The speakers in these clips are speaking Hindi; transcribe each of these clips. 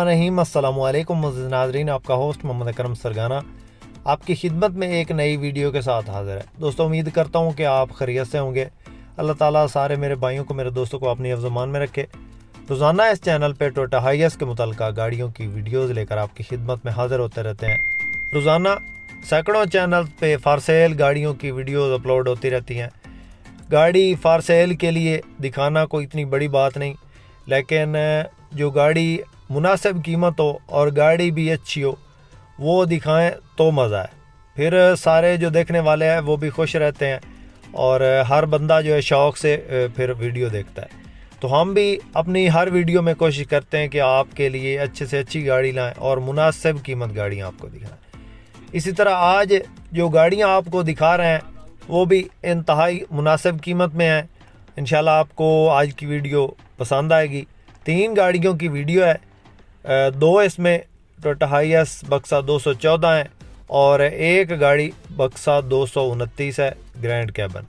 बिस्मिल्लाहिर्रहमानिर्रहीम। अस्सलामुअलैकुम मुअज़्ज़िज़ नाज़रीन, आपका होस्ट मोहम्मद अकरम सरगाना आपकी खिदमत में एक नई वीडियो के साथ हाज़िर है। दोस्तों, उम्मीद करता हूँ कि आप खैरियत से होंगे। अल्लाह ताला सारे मेरे भाइयों को, मेरे दोस्तों को अपनी हिफ़्ज़-ओ-मान में रखे। रोज़ाना इस चैनल पे टोयोटा हाइएस के मुतल्लिक़ गाड़ियों की वीडियोज़ लेकर आपकी खिदमत में हाज़िर होते रहते हैं। रोज़ाना सैकड़ों चैनल पे फॉर सेल गाड़ियों की वीडियोज़ अपलोड होती रहती हैं। गाड़ी फॉर सेल के लिए दिखाना कोई इतनी बड़ी बात नहीं, लेकिन जो गाड़ी मुनासिब कीमत हो और गाड़ी भी अच्छी हो वो दिखाएं तो मज़ा है। फिर सारे जो देखने वाले हैं वो भी खुश रहते हैं और हर बंदा जो है शौक़ से फिर वीडियो देखता है। तो हम भी अपनी हर वीडियो में कोशिश करते हैं कि आपके लिए अच्छे से अच्छी गाड़ी लाएं और मुनासिब कीमत गाड़ियाँ आपको दिखाएं। इसी तरह आज जो गाड़ियाँ आपको दिखा रहे हैं वो भी इंतहाई मुनासिब कीमत में है। इंशाल्लाह आपको आज की वीडियो पसंद आएगी। 3 गाड़ियों की वीडियो है, 2 इसमें टोयोटा हाइएस बक्सा 214 है और एक गाड़ी बक्सा 229 है ग्रैंड कैबन।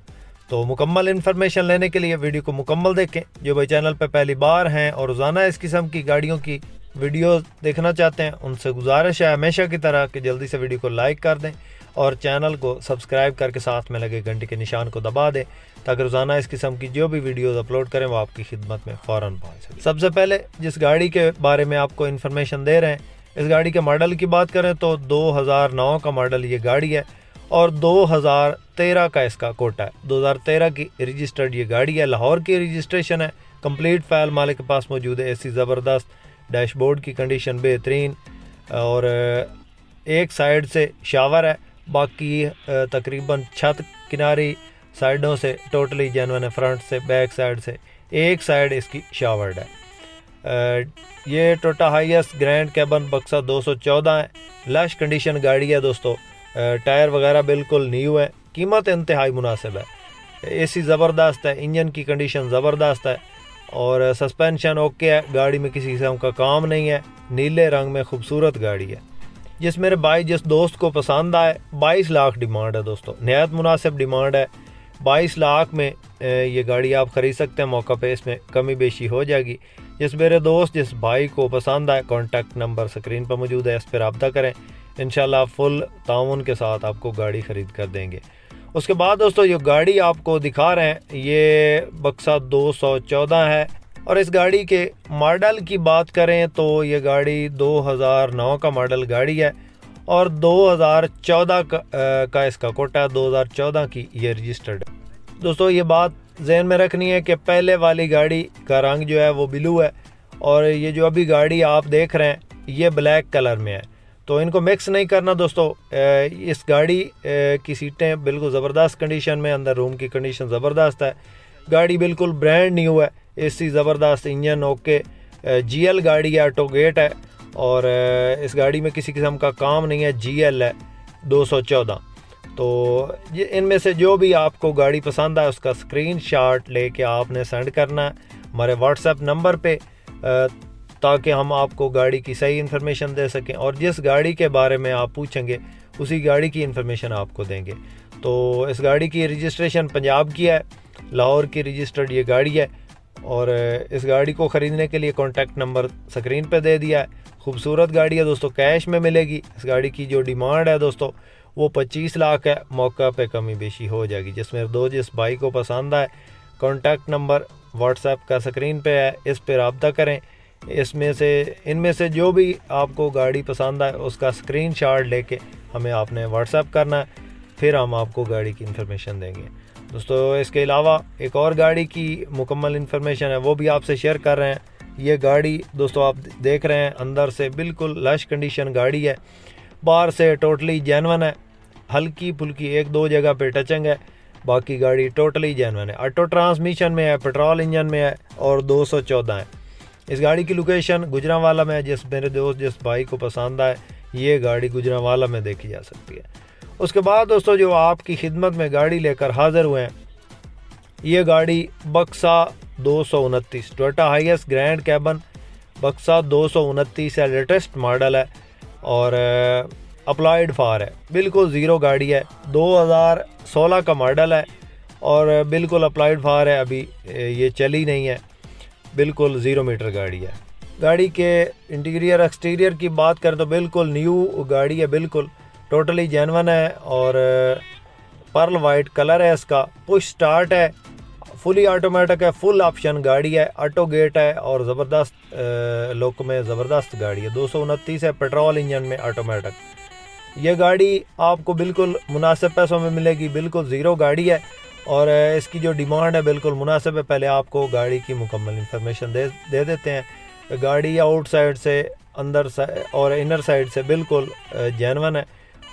तो मुकम्मल इन्फॉर्मेशन लेने के लिए वीडियो को मुकम्मल देखें। जो भाई चैनल पर पहली बार हैं और रोज़ाना इस किस्म की गाड़ियों की वीडियो देखना चाहते हैं, उनसे गुजारिश है हमेशा की तरह कि जल्दी से वीडियो को लाइक कर दें और चैनल को सब्सक्राइब करके साथ में लगे घंटे के निशान को दबा दें, ताकि रोज़ाना इस किस्म की जो भी वीडियोस अपलोड करें वो आपकी खिदमत में फ़ौरन पहुँच सके। सबसे पहले जिस गाड़ी के बारे में आपको इन्फॉर्मेशन दे रहे हैं, इस गाड़ी के मॉडल की बात करें तो 2009 का मॉडल ये गाड़ी है और 2013 का इसका कोटा है। 2013 की रजिस्टर्ड ये गाड़ी है, लाहौर की रजिस्ट्रेशन है, कंप्लीट फाइल मालिक के पास मौजूद है। एसी ज़बरदस्त, डैशबोर्ड की कंडीशन बेहतरीन और एक साइड से शावर है, बाकी तकरीबन छत किनारी साइडों से टोटली जेन्युइन है। फ्रंट से, बैक साइड से एक साइड इसकी शावर्ड है। ये टोयोटा हाइएस ग्रैंड कैबन बक्सा 214 है। लश कंडीशन गाड़ी है दोस्तों, टायर वगैरह बिल्कुल न्यू है, कीमत इंतहाई मुनासिब है। एसी ज़बरदस्त है, इंजन की कंडीशन ज़बरदस्त है और सस्पेंशन ओके है। गाड़ी में किसी किस्म का काम नहीं है, नीले रंग में खूबसूरत गाड़ी है। जिस मेरे भाई जिस दोस्त को पसंद आए, 22 लाख डिमांड है दोस्तों, नहायत मुनासिब डिमांड है। 22 लाख में ये गाड़ी आप ख़रीद सकते हैं। मौका पे इसमें कमी बेशी हो जाएगी। जिस मेरे दोस्त जिस भाई को पसंद आए, कॉन्टैक्ट नंबर स्क्रीन पर मौजूद है, इस पर रब्ता करें। इंशाल्लाह फुल ताउन के साथ आपको गाड़ी ख़रीद कर देंगे। उसके बाद दोस्तों जो गाड़ी आपको दिखा रहे हैं ये बक्सा 214 है और इस गाड़ी के मॉडल की बात करें तो ये गाड़ी 2009 का मॉडल गाड़ी है और 2014 का इसका कोटा है। 2014 की ये रजिस्टर्ड है। दोस्तों ये बात जहन में रखनी है कि पहले वाली गाड़ी का रंग जो है वो ब्लू है और ये जो अभी गाड़ी आप देख रहे हैं ये ब्लैक कलर में है, तो इनको मिक्स नहीं करना दोस्तों। इस गाड़ी की सीटें बिल्कुल ज़बरदस्त कंडीशन में, अंदर रूम की कंडीशन ज़बरदस्त है। गाड़ी बिल्कुल ब्रांड न्यू है, एसी ज़बरदस्त, इंजन ओके, जीएल गाड़ी है, ऑटो गेट है और इस गाड़ी में किसी किस्म का काम नहीं है। जीएल है 214। तो इनमें से जो भी आपको गाड़ी पसंद आए उसका स्क्रीनशॉट लेके आपने सेंड करना है हमारे व्हाट्सएप नंबर पे, ताकि हम आपको गाड़ी की सही इन्फॉर्मेशन दे सकें और जिस गाड़ी के बारे में आप पूछेंगे उसी गाड़ी की इन्फॉर्मेशन आपको देंगे। तो इस गाड़ी की रजिस्ट्रेशन पंजाब की है, लाहौर की रजिस्टर्ड ये गाड़ी है और इस गाड़ी को ख़रीदने के लिए कॉन्टैक्ट नंबर स्क्रीन पे दे दिया है। खूबसूरत गाड़ी है दोस्तों, कैश में मिलेगी। इस गाड़ी की जो डिमांड है दोस्तों वो 25 लाख है, मौका पे कमी बेशी हो जाएगी। जिसमें जिस भाई को पसंद आए, कॉन्टैक्ट नंबर व्हाट्सएप का स्क्रीन पे है, इस पर रब्ता करें। इनमें से जो भी आपको गाड़ी पसंद आए उसका स्क्रीनशॉट लेके हमें आपने व्हाट्सएप करना है, फिर हम आपको गाड़ी की इन्फॉर्मेशन देंगे। दोस्तों इसके अलावा एक और गाड़ी की मुकम्मल इन्फॉर्मेशन है वो भी आपसे शेयर कर रहे हैं। ये गाड़ी दोस्तों आप देख रहे हैं, अंदर से बिल्कुल लश कंडीशन गाड़ी है, बाहर से टोटली जेन्युइन है। हल्की फुल्की 1-2 जगह पे टचिंग है, बाकी गाड़ी टोटली जेन्युइन है। ऑटो ट्रांसमिशन में है, पेट्रोल इंजन में है और 214 है। इस गाड़ी की लोकेशन गुजरांवाला में है। जिस मेरे दोस्त जिस भाई को पसंद आए ये गाड़ी गुजरांवाला में देखी जा सकती है। उसके बाद दोस्तों जो आपकी खिदमत में गाड़ी लेकर हाज़िर हुए हैं, ये गाड़ी बक्सा 229 टोयोटा हाइएस ग्रैंड कैबन बक्सा 229 है, लेटेस्ट मॉडल है और अप्लाइड फार है, बिल्कुल ज़ीरो गाड़ी है। 2016 का मॉडल है और बिल्कुल अप्लाइड फार है, अभी ये चली नहीं है, बिल्कुल 0 मीटर गाड़ी है। गाड़ी के इंटीरियर एक्सटीरियर की बात करें तो बिल्कुल न्यू गाड़ी है, बिल्कुल टोटली जेन्युइन है और पर्ल वाइट कलर है इसका। पुश स्टार्ट है, फुली ऑटोमेटिक है, फुल ऑप्शन गाड़ी है, ऑटो गेट है और ज़बरदस्त लुक में ज़बरदस्त गाड़ी है। 229 है, पेट्रोल इंजन में ऑटोमेटिक। ये गाड़ी आपको बिल्कुल मुनासिब पैसों में मिलेगी, बिल्कुल ज़ीरो गाड़ी है और इसकी जो डिमांड है बिल्कुल मुनासिब है। पहले आपको गाड़ी की मुकम्मल इंफॉर्मेशन दे देते हैं। गाड़ी आउटसाइड से, अंदर से और इनर साइड से बिल्कुल जेन्युइन है।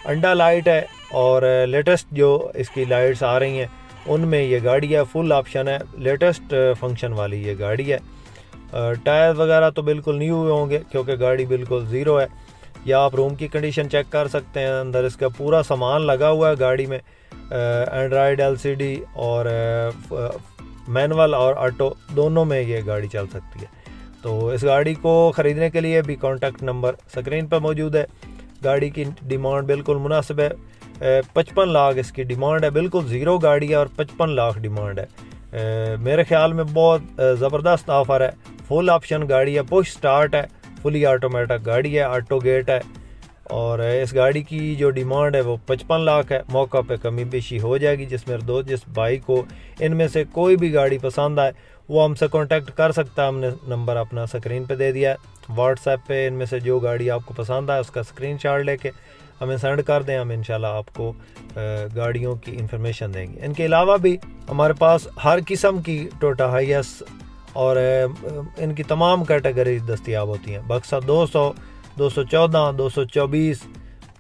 अंडा लाइट है और लेटेस्ट जो इसकी लाइट्स आ रही हैं उनमें ये गाड़ी है, फुल ऑप्शन है, लेटेस्ट फंक्शन वाली ये गाड़ी है। टायर वगैरह तो बिल्कुल न्यू होंगे क्योंकि गाड़ी बिल्कुल ज़ीरो है। या आप रूम की कंडीशन चेक कर सकते हैं, अंदर इसका पूरा सामान लगा हुआ है गाड़ी में, एंड्रॉयड LCD और मैनुअल और ऑटो दोनों में ये गाड़ी चल सकती है। तो इस गाड़ी को ख़रीदने के लिए भी कॉन्टैक्ट नंबर स्क्रीन पर मौजूद है। गाड़ी की डिमांड बिल्कुल मुनासिब है, 55 लाख इसकी डिमांड है, बिल्कुल ज़ीरो गाड़ी है और 55 लाख डिमांड है। मेरे ख्याल में बहुत ज़बरदस्त ऑफ़र है। फुल ऑप्शन गाड़ी है, पुश स्टार्ट है, फुली ऑटोमेटिक गाड़ी है, ऑटो गेट है और इस गाड़ी की जो डिमांड है वो 55 लाख है। मौका पे कमी बेशी हो जाएगी। जिस भाई को इनमें से कोई भी गाड़ी पसंद आए वो हमसे कांटेक्ट कर सकता है। हमने नंबर अपना स्क्रीन पे दे दिया है। व्हाट्सएप पे इनमें से जो गाड़ी आपको पसंद आए उसका स्क्रीनशॉट लेके हमें सेंड कर दें, हम इंशाल्लाह आपको गाड़ियों की इंफॉर्मेशन देंगे। इनके अलावा भी हमारे पास हर किस्म की टोयोटा हाईएस और इनकी तमाम कैटेगरीज दस्तियाब होती हैं। बक्सा 200, 214, 224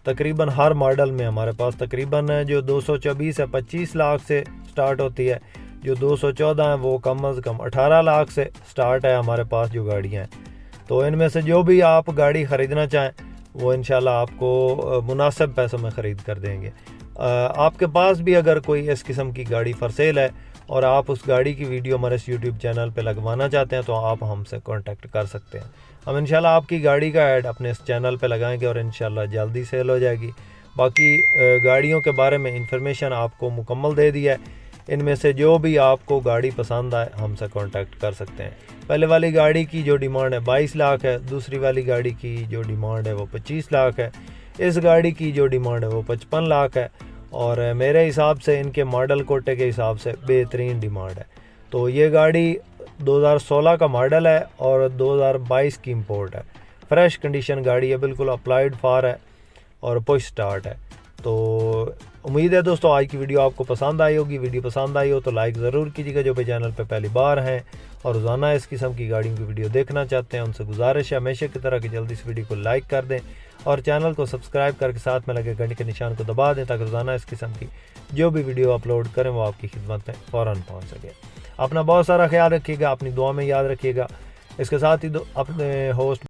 तकरीबन हर मॉडल में हमारे पास तकरीबन जो 224 है 25 लाख से स्टार्ट होती है, जो 214 है वो कम अज़ कम 18 लाख से स्टार्ट है हमारे पास जो गाड़ियाँ हैं। तो इनमें से जो भी आप गाड़ी ख़रीदना चाहें वो इंशाल्लाह आपको मुनासिब पैसों में ख़रीद कर देंगे। आपके पास भी अगर कोई इस किस्म की गाड़ी फॉर सेल है और आप उस गाड़ी की वीडियो हमारे इस यूट्यूब चैनल पे लगवाना चाहते हैं तो आप हमसे कांटेक्ट कर सकते हैं। हम इंशाल्लाह आपकी गाड़ी का ऐड अपने इस चैनल पे लगाएंगे और इंशाल्लाह जल्दी सेल हो जाएगी। बाकी गाड़ियों के बारे में इंफॉर्मेशन आपको मुकम्मल दे दिया है। इनमें से जो भी आपको गाड़ी पसंद आए हमसे कांटेक्ट कर सकते हैं। पहले वाली गाड़ी की जो डिमांड है 22 लाख है, दूसरी वाली गाड़ी की जो डिमांड है वो 25 लाख है, इस गाड़ी की जो डिमांड है वो 55 लाख है और मेरे हिसाब से इनके मॉडल कोटे के हिसाब से बेहतरीन डिमांड है। तो ये गाड़ी 2016 का मॉडल है और 2022 की इंपोर्ट है। फ्रेश कंडीशन गाड़ी है, बिल्कुल अप्लाइड फार है और पुश स्टार्ट है। तो उम्मीद है दोस्तों आज की वीडियो आपको पसंद आई होगी। वीडियो पसंद आई हो तो लाइक ज़रूर कीजिएगा। जो भी चैनल पे पहली बार हैं और रोज़ाना इस किस्म की गाड़ियों की वीडियो देखना चाहते हैं उनसे गुजारिश है हमेशा की तरह कि जल्दी इस वीडियो को लाइक कर दें और चैनल को सब्सक्राइब करके साथ में लगे घंटे के निशान को दबा दें ताकि रोज़ाना इस किस्म की जो भी वीडियो अपलोड करें वो आपकी खिदमत में फ़ौरन पहुँच सके। अपना बहुत सारा ख्याल रखिएगा, अपनी दुआ में याद रखिएगा। इसके साथ ही अपने होस्ट